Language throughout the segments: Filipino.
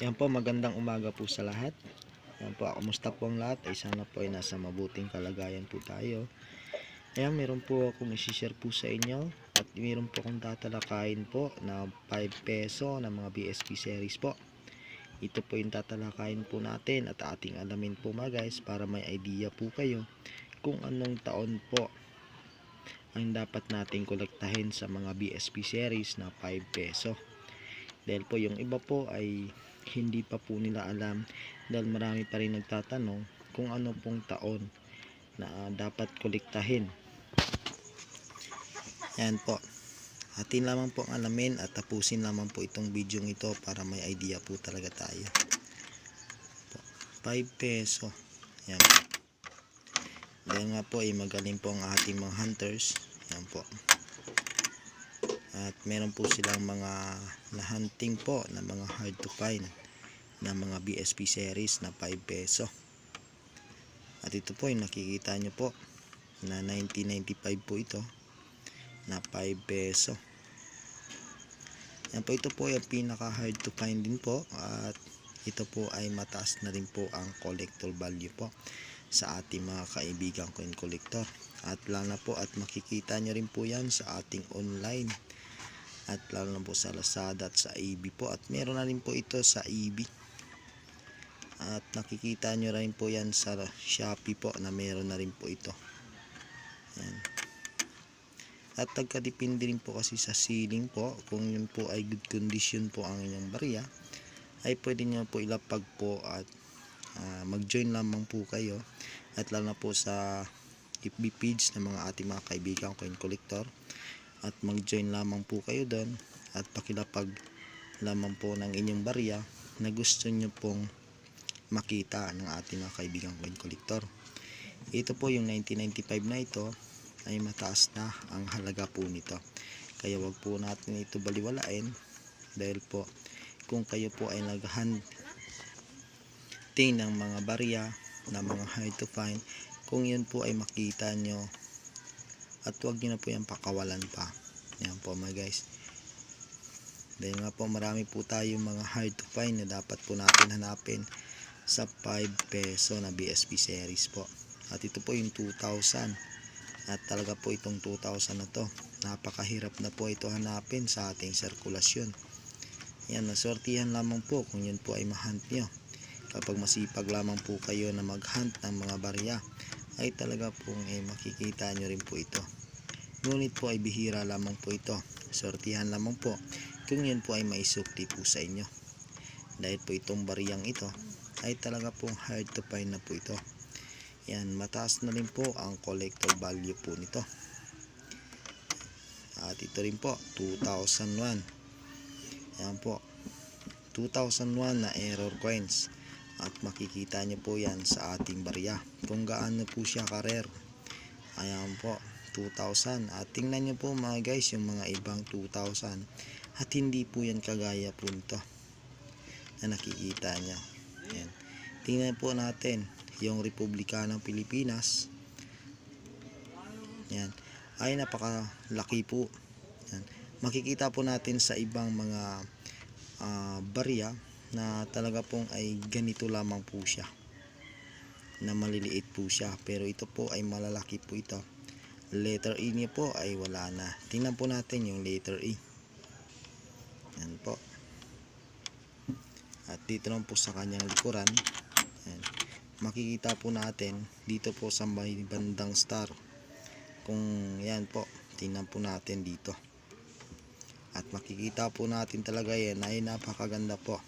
Yan po, magandang umaga po sa lahat. Yan po, kumusta po ang lahat? Ay sana po ay nasa mabuting kalagayan po tayo. Ayan, meron po akong isi-share po sa inyo. At meron po akong tatalakayin po na 5 peso na mga BSP series po. Ito po yung tatalakayin po natin at ating alamin po mga guys para may idea po kayo kung anong taon po ang dapat nating kolektahin sa mga BSP series na 5 peso. Dahil po yung iba po ay hindi pa po nila alam dahil marami pa rin nagtatanong kung ano pong taon na dapat kolektahin. Yan po. Atin lamang po ang alamin at tapusin lamang po itong video ito para may idea po talaga tayo. 5 peso. Yan po. Dahil nga po ay magaling po ang ating mga hunters. Yan po. At meron po silang mga na-hunting po na mga hard to find na mga BSP series na 5 peso. At ito po yung nakikita nyo po na 1995 po ito na 5 peso. Yan po, ito po yung pinaka hard to find din po at ito po ay mataas na rin po ang collector value po sa ating mga kaibigang coin collector. At lalo na po at makikita nyo rin po yan sa ating online at lalo na po sa Lazada at sa EB po at meron na rin po ito sa EB at nakikita nyo rin po yan sa Shopee po na meron na rin po ito. Yan. At nagkadepende rin po kasi sa sealing po kung yun po ay good condition po ang inyong barya ay pwede nyo po ilapag po at mag-join lamang po kayo at lalo na po sa FB page ng mga ating mga kaibigang coin collector at mag-join lamang po kayo doon at pakilapag lamang po ng inyong barya na gusto nyo pong makita ng ating mga kaibigang coin collector. Ito po yung 1995 na ito ay mataas na ang halaga po nito, kaya wag po natin ito baliwalain dahil po kung kayo po ay nag-hunting ng mga barya na mga hard to find, kung yun po ay makita nyo at wag nyo na po yung pakawalan pa. Yan po mga guys, dahil nga po marami po tayong mga hard to find na dapat po natin hanapin sa 5 peso na BSP series po. At ito po yung 2000 at talaga po itong 2000 na to, napakahirap na po ito hanapin sa ating sirkulasyon. Yan, nasortihan lamang po kung yun po ay mahunt nyo. Kapag masipag lamang po kayo na mag-hunt ng mga barya ay talaga pong makikita nyo rin po ito. Ngunit po ay bihira lamang po ito, sortihan lamang po kung yun po ay maisukli po sa inyo. Dahil po itong bariyang ito ay talaga pong hard to find na po ito. Yan, mataas na rin po ang collector value po nito. At ito rin po 2001. Yan po 2001 na error coins at makikita nyo po yan sa ating barya kung gaano po siya ka-rare. Ayan po 2000 at tingnan nyo po mga guys yung mga ibang 2000 at hindi po yan kagaya po nito na nakikita nyo. Yan. Tingnan po natin yung Republika ng Pilipinas. Yan, ay napakalaki po. Yan. Makikita po natin sa ibang mga barya na talaga pong ay ganito lamang po siya, na maliliit po siya, pero ito po ay malalaki po ito. Letter E niya po ay wala na. Tingnan po natin yung letter E. Yan po. At dito lang po sa kanyang likuran, yan, makikita po natin dito po sa may bandang star kung yan po, tingnan po natin dito at makikita po natin talaga yan ay napakaganda po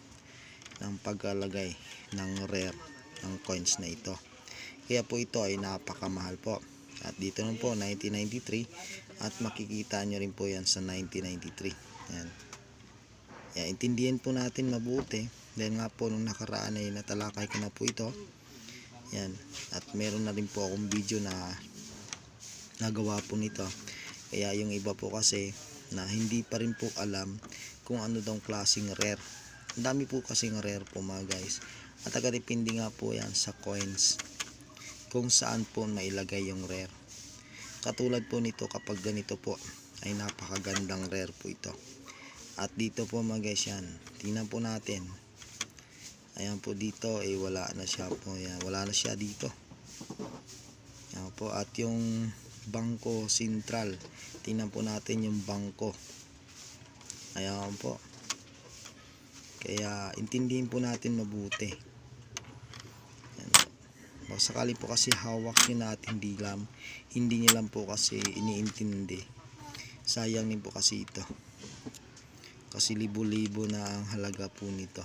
ng paglalagay ng rare ng coins na ito, kaya po ito ay napakamahal po. At dito lang po 1993 at makikita nyo rin po yan sa 1993. Yan. Yan, intindihan po natin mabuti dahil nga po nung nakaraan ay natalakay ko na po ito. Yan. At meron na rin po akong video na nagawa po nito. Kaya yung iba po kasi na hindi pa rin po alam kung ano daw klaseng rare. Ang dami po kasing rare po mga guys. At taga-depende nga po yan sa coins kung saan po mailagay yung rare. Katulad po nito, kapag ganito po ay napakagandang rare po ito. At dito po mga guys yan, tingnan po natin Ayan po dito wala na siya po. Ayan, wala na siya dito. Ayan po, at yung bangko sentral, tingnan po natin yung bangko. Ayan po, kaya intindihin po natin mabuti. Ayan po. Baka sakali po kasi hawak nyo natin, hindi nyo lang po kasi iniintindi, sayang din po kasi ito, kasi libo-libo na ang halaga po nito.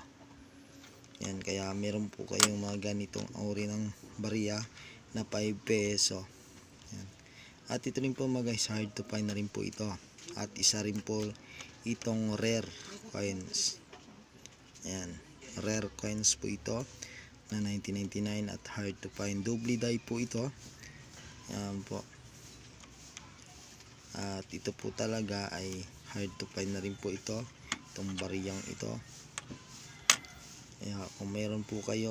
Yan, kaya meron po kayong mga ganitong uri ng barya na 5 peso. Yan. At ito rin po mga guys, hard to find na rin po ito. At isa rin po itong rare coins. Yan, rare coins po ito na 1999 at hard to find. Double die po ito. Yan po. At ito po talaga ay hard to find na rin po ito. Itong bariyang ito. Kaya kung meron po kayo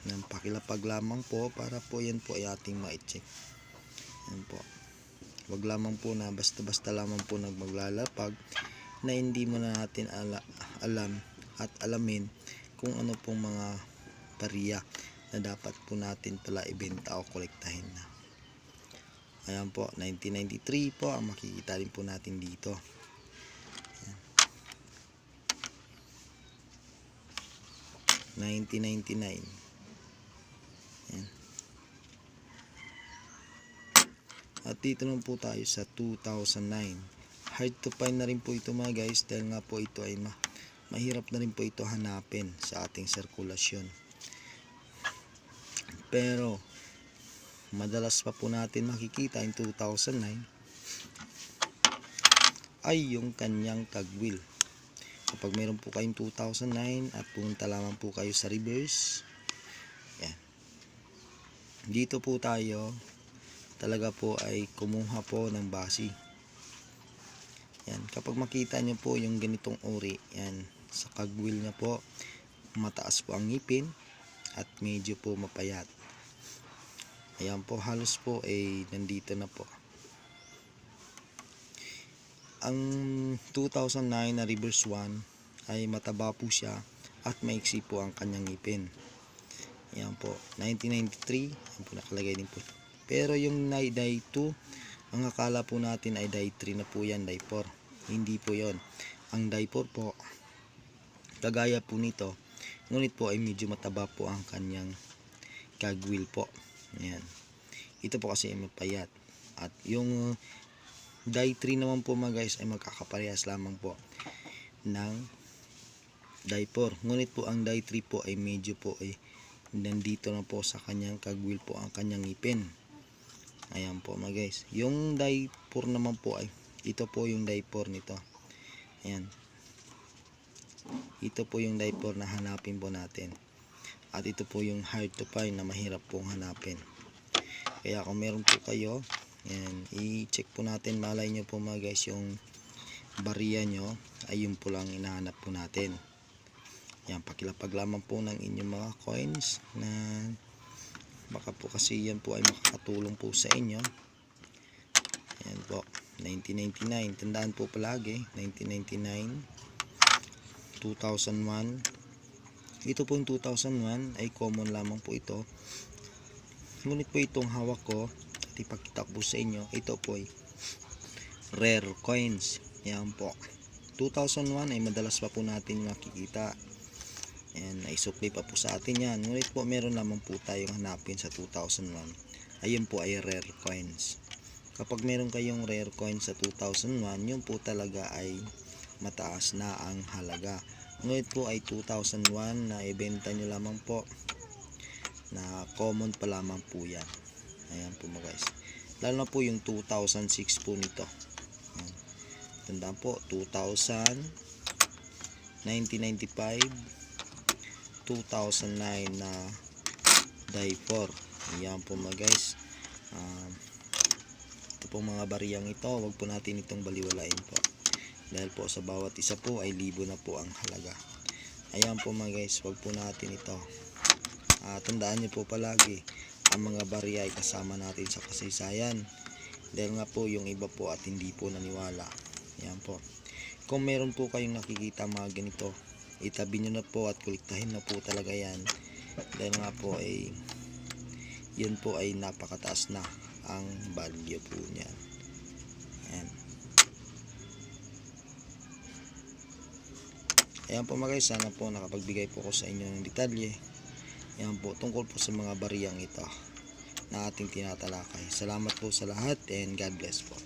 ng pakilapag lamang po para po yan po ay ating ma-check. Yan po. Wag lamang po na basta-basta lamang po maglalapag na hindi mo na natin alam at alamin kung ano pong mga barya na dapat po natin pala ibenta o kolektahin na. Ayan po, 1993 po ang makikita rin po natin dito. 1999. Ayan. At dito naman po tayo sa 2009. Hard to find na rin po ito mga guys, dahil nga po ito ay mahirap na rin po ito hanapin sa ating sirkulasyon. Pero madalas pa po natin makikita in 2009 ay yung kanyang tagwheel. Kapag meron po kayong 2009 at pumunta lamang po kayo sa reverse, yan, dito po tayo talaga po ay kumuha po ng basi. Yan, kapag makita nyo po yung ganitong uri, yan, sa kagwheel nya po mataas po ang ngipin at medyo po mapayat. Ayan po, halos po ay nandito na po. Ang 2009 na reverse 1 ay mataba po siya at maiksi po ang kanyang ngipin. Ayan po, 1993, ayan po nakalagay din po. Pero yung die 2, ang akala po natin ay die 3 na po yan, die 4. Hindi po yon. Ang die 4 po, kagaya po nito, ngunit po ay medyo mataba po ang kanyang cogwheel po. Ayan. Ito po kasi ay mapayat. At yung die 3 naman po mga guys ay magkakaparehas lamang po ng die 4. Ngunit po ang die 3 po ay medyo po ay nandito na po sa kanyang cogwheel po ang kanyang ngipin. Ayan po mga guys. Yung die 4 naman po ay ito po yung die 4 nito. Ayan. Ito po yung die 4 na hanapin po natin. At ito po yung hard to find na mahirap pong hanapin. Kaya kung meron po kayo, yan, i-check po natin, malay nyo po mga guys, yung barya nyo ay yun po lang hinahanap po natin. Yan, pakilapag lamang po ng inyong mga coins na baka po kasi yan po ay makakatulong po sa inyo. Yan po, 1999, tandaan po palagi, 1999, 2001. Ito po yung 2001 ay common lamang po ito. Ngunit po itong hawak ko, ipakita ko po sa inyo, ito po ay rare coins. Yan po, 2001 ay madalas pa po natin makikita. Ayan, naisukli pa po sa atin yan. Ngunit po meron lamang po tayong hanapin sa 2001. Ayun po ay rare coins. Kapag meron kayong rare coins sa 2001, yun po talaga ay mataas na ang halaga. Ngunit po ay 2001 na ibenta nyo lamang po, na common pa lamang po yan. Ayan po mga guys, lalo na po yung 2006 po nito. Ayan. Tandaan po, 2000, 1995, 2009 na die 4. Ayan po mga guys. Ito po mga bariyang ito, wag po natin itong baliwalain po, dahil po sa bawat isa po ay libo na po ang halaga. Ayan po mga guys, wag po natin ito. Tandaan nyo po palagi, ang mga barya ay kasama natin sa kasaysayan, dahil nga po yung iba po at hindi po naniwala. Yan po, kung meron po kayong nakikita mga ganito, itabi nyo na po at kolektahin na po talaga yan, dahil nga po ay yun po ay napakataas na ang value po niyan. Ayan. Ayan po mga guys, sana po nakapagbigay po ko sa inyo ng detalye. Ayan po, tungkol po sa mga bariyang ito na ating tinatalakay. Salamat po sa lahat and God bless po.